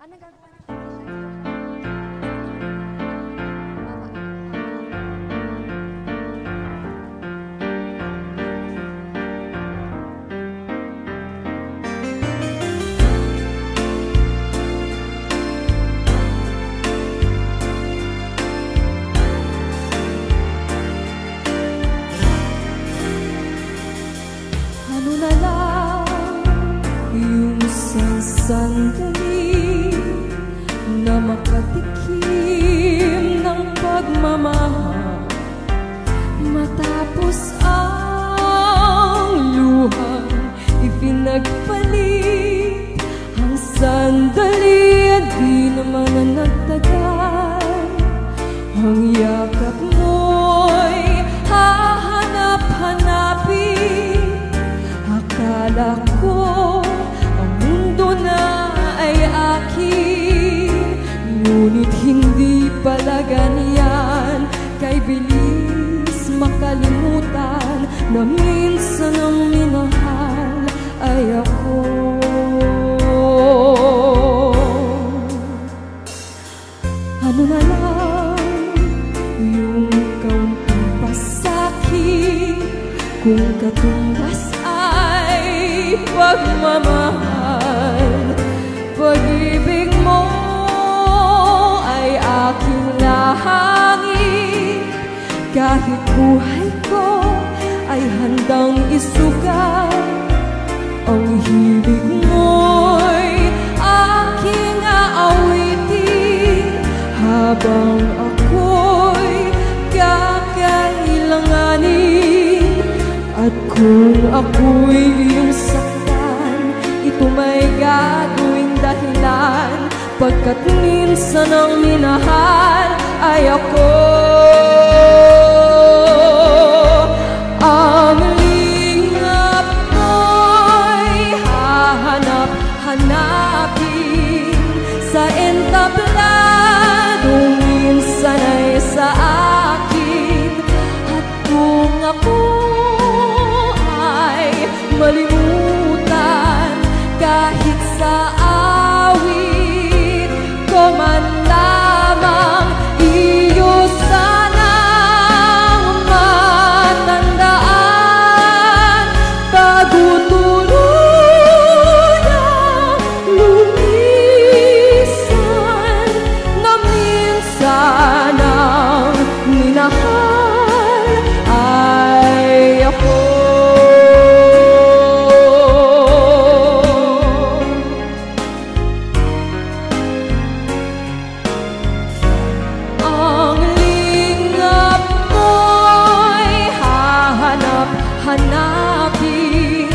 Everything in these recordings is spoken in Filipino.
Ano gagawa natin? Ano na lang yung isang sandali na makatikim ng pagmamahal, matapos ang luhang ipinagpalit. Ang sandali at di naman na nagtagal, ang yakap mo'y hahanap-hanapin. Akala ko ang mundo na ay akin, ngunit hindi pala ganyan. Kay bilis makalimutan na minsan ang minahal ay ako. Ano na lang yung kaunting pasakit kung katumbas ay pagmamahal. Pag-ibig mo ay aking lahangin, kahit buhay ko ay handang isugal. Ang hilig mo'y aking aawitin habang ako'y kakailanganin. At kung ako'y iyong saktan, ito may gagawing dahilan, pagkat minsan ang minahal ay ako. Ang lingap ko'y hahanap-hanapin sa entablado, minsan ay sa akin. At kung ako malimutan, kahit sa awit ko man lamang, iyo sanang matandaan bago tuluyang lumisan, na minsan ang minahal ay ako. Hanapin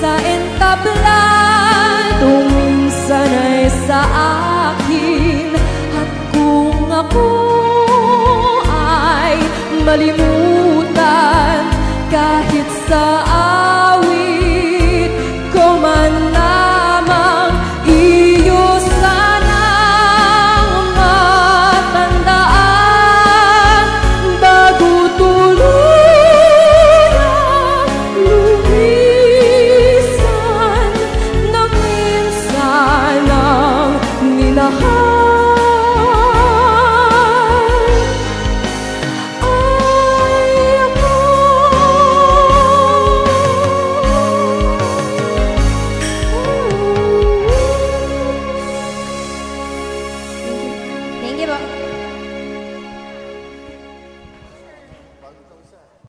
sa entablado, minsan ay sa akin. At kung ako ay malimutan, kahit sa awit ko man lamang, iyo sanang matandaan bago tuloy Thank you po.